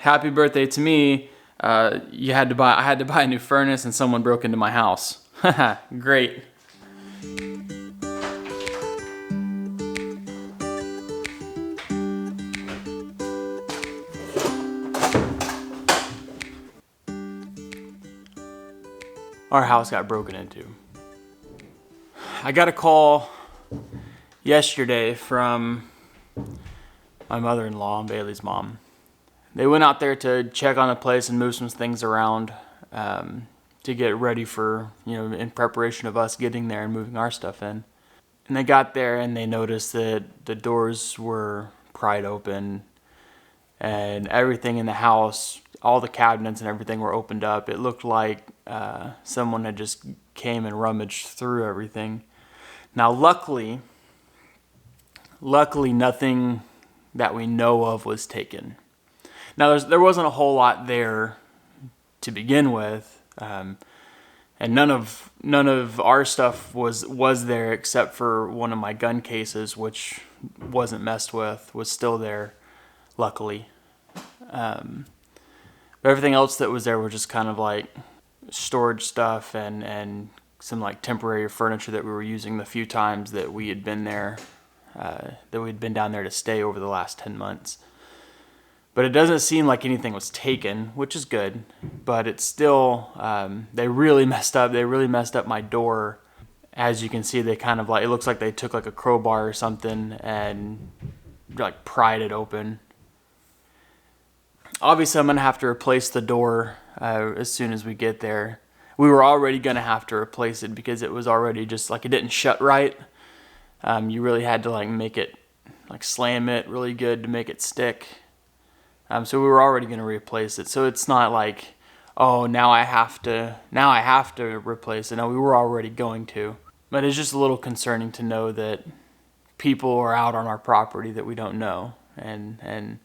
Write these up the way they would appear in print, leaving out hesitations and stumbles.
happy birthday to me. I had to buy a new furnace and someone broke into my house. Haha, great. Our house got broken into. I got a call yesterday from my mother-in-law, Bailey's mom. They went out there to check on the place and move some things around to get ready for, in preparation of us getting there and moving our stuff in. And they got there and they noticed that the doors were pried open and everything in the house, all the cabinets and everything were opened up. It looked like someone had just came and rummaged through everything. Now, luckily, nothing that we know of was taken. Now, there wasn't a whole lot there to begin with, and none of our stuff was there except for one of my gun cases, which wasn't messed with, was still there, luckily. But everything else that was there was just kind of like storage stuff and some like temporary furniture that we were using the few times that we had been there, that we'd been down there to stay over the last 10 months. But it doesn't seem like anything was taken, which is good. But it's still, they really messed up. They really messed up my door. As you can see, they kind of it looks like they took like a crowbar or something and like pried it open. Obviously, I'm going to have to replace the door as soon as we get there. We were already going to have to replace it because it was already just like it didn't shut right. You really had to like make it, like slam it really good to make it stick. So we were already going to replace it. So it's not like, oh, now I have to replace it. No, we were already going to. But it's just a little concerning to know that people are out on our property that we don't know. And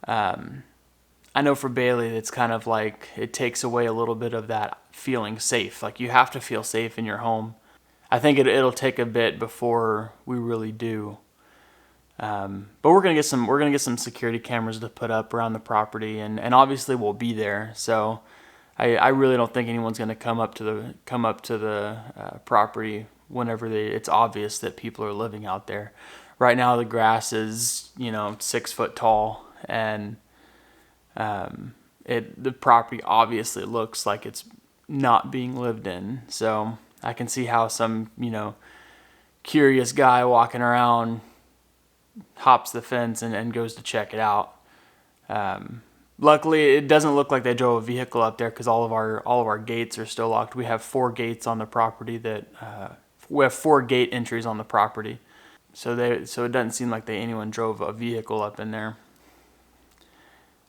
I know for Bailey, it's kind of like it takes away a little bit of that feeling safe. Like you have to feel safe in your home. I think it'll take a bit before we really do. But we're gonna get some security cameras to put up around the property, and obviously we'll be there. So I really don't think anyone's gonna come up to the property whenever it's obvious that people are living out there. Right now the grass is 6 foot tall, and the property obviously looks like it's not being lived in. So I can see how some curious guy walking around hops the fence and goes to check it out. Luckily, it doesn't look like they drove a vehicle up there because all of our gates are still locked. We have 4 gates on the property we have 4 gate entries on the property, so it doesn't seem like anyone drove a vehicle up in there.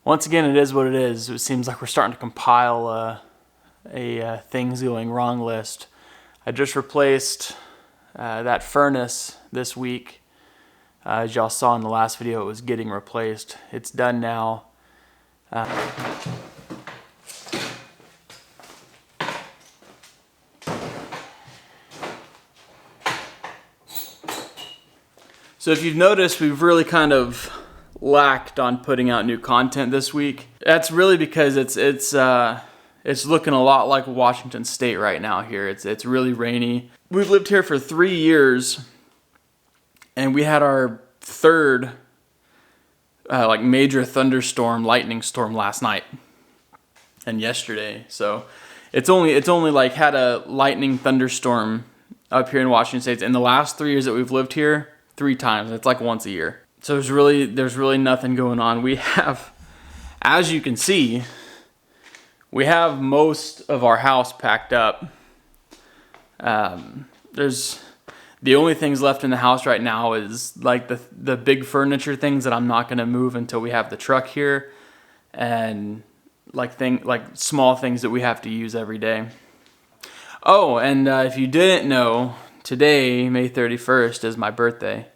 Once again, it is what it is. It seems like we're starting to compile a things going wrong list. I just replaced that furnace this week. As y'all saw in the last video, it was getting replaced. It's done now. So if you've noticed, we've really kind of lacked on putting out new content this week. That's really because it's looking a lot like Washington State right now here. It's really rainy. We've lived here for 3 years, and we had our 3rd major thunderstorm, lightning storm last night and yesterday. So it's only like had a lightning thunderstorm up here in Washington State in the last 3 years that we've lived here 3 times. It's like once a year. So there's really nothing going on. We have, as you can see, we have most of our house packed up. There's the only things left in the house right now is like the big furniture things that I'm not going to move until we have the truck here, and like small things that we have to use every day. Oh, and if you didn't know, today, May 31st, is my birthday.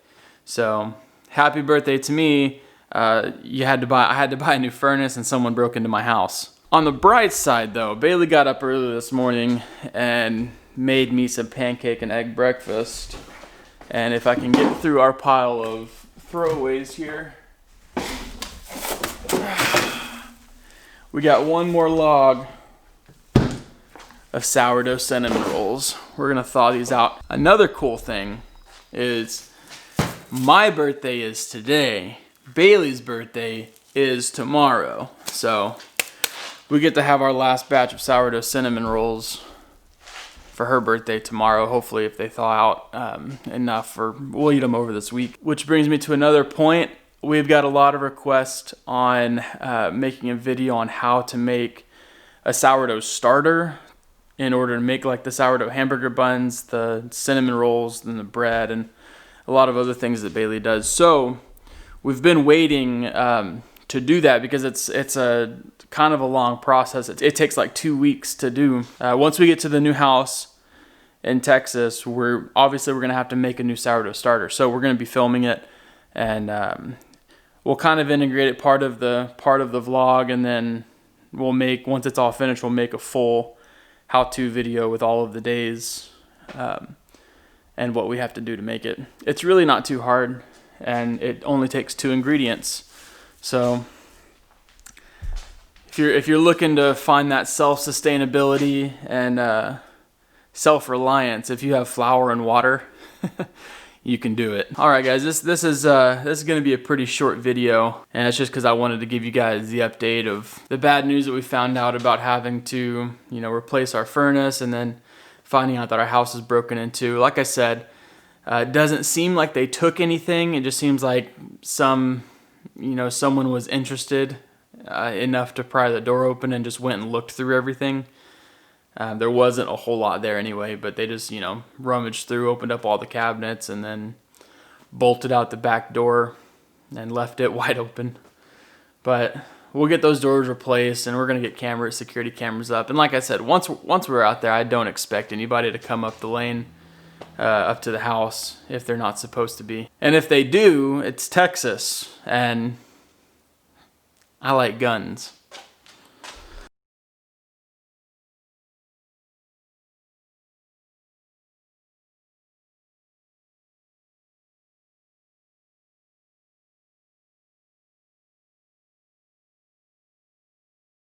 So happy birthday to me. I had to buy a new furnace and someone broke into my house. On the bright side though, Bailey got up early this morning and made me some pancake and egg breakfast. And if I can get through our pile of throwaways here. We got one more log of sourdough cinnamon rolls. We're gonna thaw these out. Another cool thing is my birthday is today. Bailey's birthday is tomorrow. So we get to have our last batch of sourdough cinnamon rolls for her birthday tomorrow. Hopefully if they thaw out enough, or we'll eat them over this week. Which brings me to another point. We've got a lot of requests on making a video on how to make a sourdough starter in order to make like the sourdough hamburger buns, the cinnamon rolls, and the bread, and a lot of other things that Bailey does. So we've been waiting to do that because it's a kind of a long process. It takes like 2 weeks to do. Once we get to the new house in Texas, we're gonna have to make a new sourdough starter. So we're gonna be filming it, and we'll kind of integrate it part of the vlog, and then once it's all finished, we'll make a full how-to video with all of the days and what we have to do to make it. It's really not too hard, and it only takes 2 ingredients. So if you're looking to find that self-sustainability and self-reliance, if you have flour and water, you can do it. All right, guys, this is going to be a pretty short video, and it's just because I wanted to give you guys the update of the bad news that we found out about having to, replace our furnace, and then finding out that our house is broken into. Like I said, it doesn't seem like they took anything. It just seems like someone was interested enough to pry the door open and just went and looked through everything. There wasn't a whole lot there anyway, but they just, rummaged through, opened up all the cabinets, and then bolted out the back door and left it wide open. But we'll get those doors replaced, and we're going to get security cameras up. And like I said, once we're out there, I don't expect anybody to come up the lane up to the house if they're not supposed to be. And if they do, it's Texas, and I like guns.